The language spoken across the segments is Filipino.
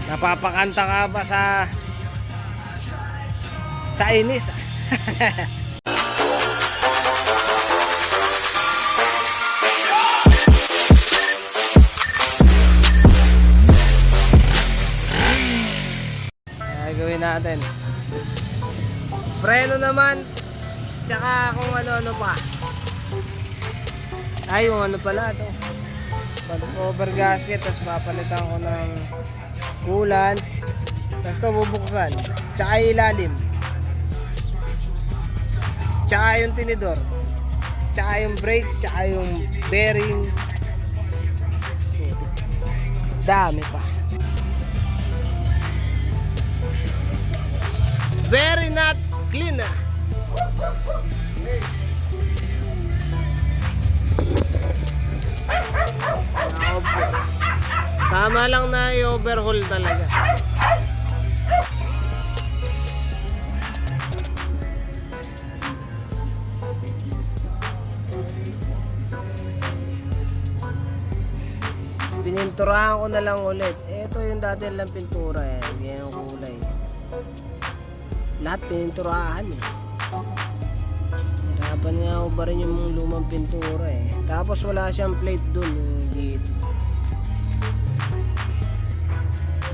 Napapakanta ka ba sa inis? Gawin natin. Preno naman, tsaka kung ano-ano pa. Ay, yung ano pala to. Pag-over gasket, tapos papalitan ko ng coolant. Tapos ito bubuksan. Tsaka ilalim. Tsaka yung tinidor. Tsaka yung brake. Tsaka yung bearing. Dami pa. Very not clean. Tama lang na i-overhaul talaga. Pininturahan ko na lang ulit. Ito yung dati lang pintura eh. Ganyan yung kulay. Lahat pininturahan eh. Hirapan nga ako ba rin yung lumang pintura eh. Tapos wala siyang plate dun yung dito.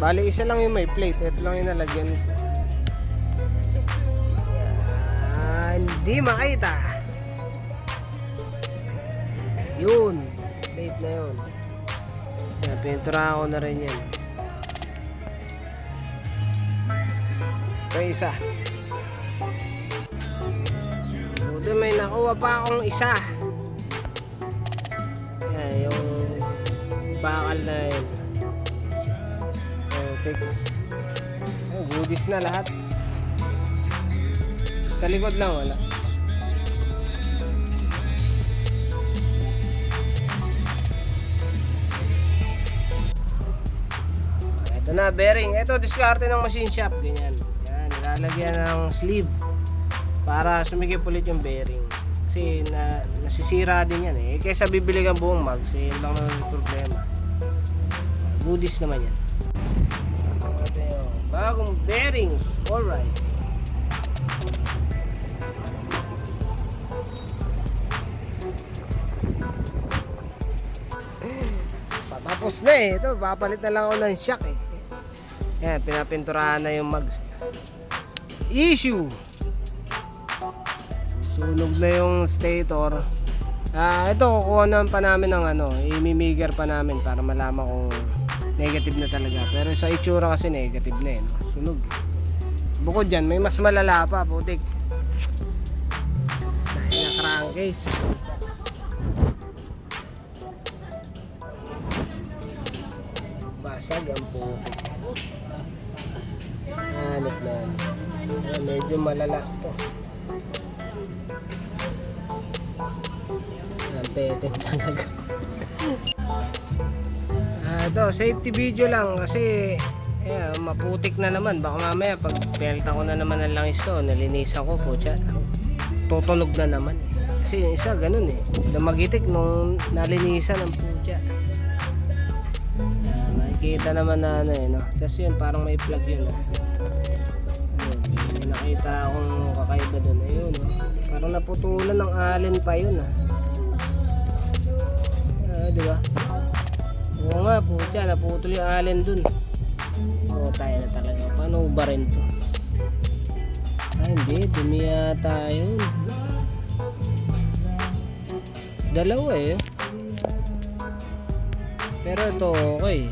Bali isa lang yung may plate. Ito lang yung nalagyan. Hindi makita. Yun. Plate na yun. Pininturahan ko na rin yan. Ito isa. Buti may nakuha pa akong isa. Yan, yung bakal na yun. Okay. Oh, goodies na lahat. Sa likod lang wala. Ito na, bearing. Ito, diskarte ng machine shop. Ganyan. Yan, nilalagyan ng sleeve para sumikip ulit yung bearing. Kasi nasisira din yan eh. Kaysa bibili kang buong mags, eh, yun lang naman yung problema. Goodies naman yan. Ito yung bagong bearings. Alright. Patapos na eh. Ito, papalit na lang ako ng shock eh. Yan, pinapinturahan na yung mags. Issue. Sunog na yung stator. Ito, kukuha naman pa namin ng ano, imimiger pa namin para malaman kung negative na talaga. Pero sa itsura kasi negative na eh, no? Sunog. Bukod dyan, may mas malala pa, putik. Dahil na crankcase. Basag ang putik. Hanip na yan. Medyo malala to. Ang peteng talaga. Ito, safety video lang kasi maputik na naman. Baka mamaya pag pelta ko na naman ang langis to, nalinisan ko po siya. Tutunog na naman. Kasi yung isa ganun eh. Lumagitik nung nalinisan ang putya. Makikita naman na ano eh, no? Tapos yun, parang may plug yun. May nakita akong kakaiba dun. Ayun, no? Parang naputulan ng allen pa yun. Diba? Oo nga, putya, naputol yung allen dun. Oo, tayo na talaga. Paano ba rin to? Hindi, dumi yata yun. Dalawa eh. Pero ito okay.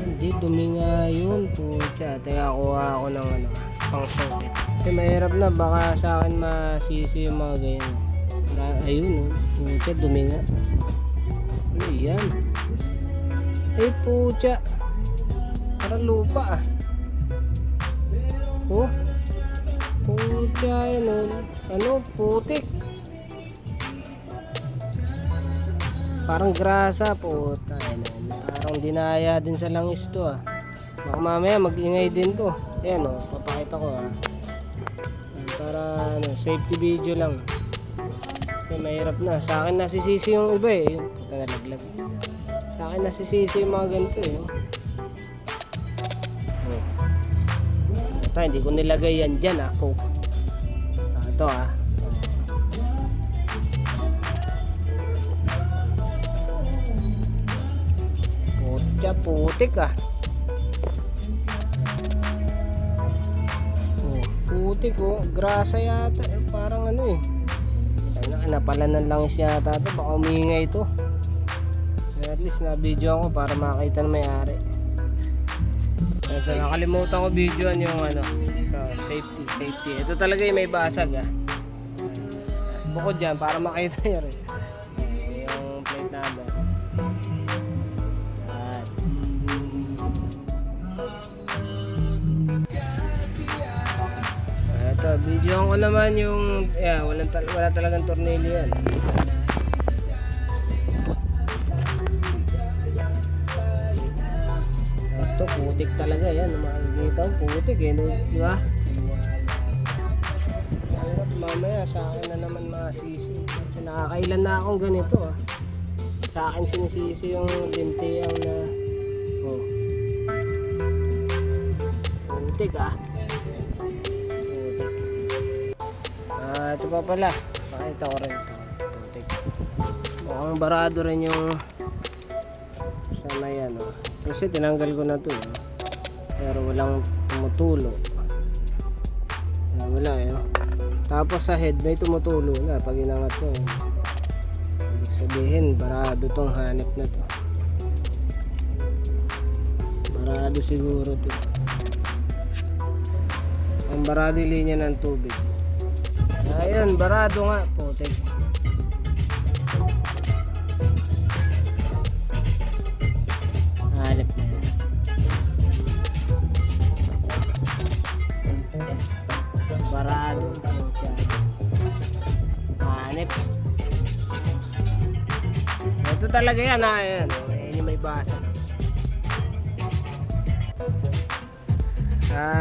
Hindi, dumi nga yun. Putya, teka, kuha ako ng ano, pang socket. Kasi mahirap na, baka sa akin masisi yung mga ganyan. Ayun, putya, dumi nga. Ano yan? Ay, putya. Parang lupa ah. Oh, putya yan. Ano, putik. Parang grasa, puta. Parang dinaya din sa langis to ah. Baka mamaya mag-ingay din to. Ayan o, papakita ko ah. Para ano, safety video lang. Kasi mahirap na. Sa akin nasisisi yung iba eh. Yung nalaglag. Sa akin nasisisi yung mga ganito eh. Ito, hindi ko nilagay yan dyan po. Ito Putya, putik putik grasa yata parang ano eh. Napalanan lang yata ito, baka umingay ito. At least na video ako para makita ng may-ari. Ito, nakalimutan ko videoan yung ano, safety. Ito talaga yung may basag bukod dyan para makita nyo rin yung plate number. Ito, videoan ko naman yung wala talagang tornilyo yan. Ito, putik talaga yan. Makikita ko, putik eh. Di ba? Mamaya sa akin na naman masisi. Kasi nakakailan na akong ganito Sa akin sinisisi yung lintiyang na putik putik. Ito pa pala. Pakita ko rin ito. Putik. Mukhang barado rin yung sana yan kasi tinanggal ko na to pero walang tumutulo. Wala tapos sa head may tumutulo na pag inangat ko ibig sabihin barado tong hanip na to. Barado siguro to. Ang barado yung linya ng tubig. Ayun, barado nga putik. Hanip na yun. Barado hanip. Ito talaga yan ayan yung may basa.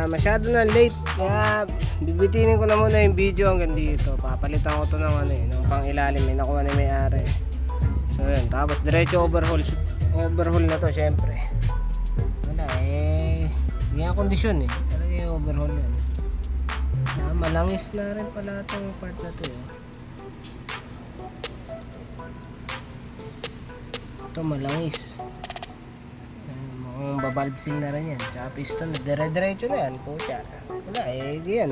Masyado na late kaya bibitinin ko na muna yung video hanggang dito. Papalitan ko to ng ng pang ilalim nakuha na may-ari. So yun, tapos diretso overhaul na to syempre. Wala hindi ang kondisyon talaga yung overhaul yan. Malangis na rin pala itong part na to ito malangis. Mukhang babalve seal na rin yan. Tsaka piston dire-diretso na yan. Pucha wala hindi yan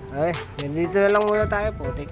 ay, dito na lang muna tayo putik.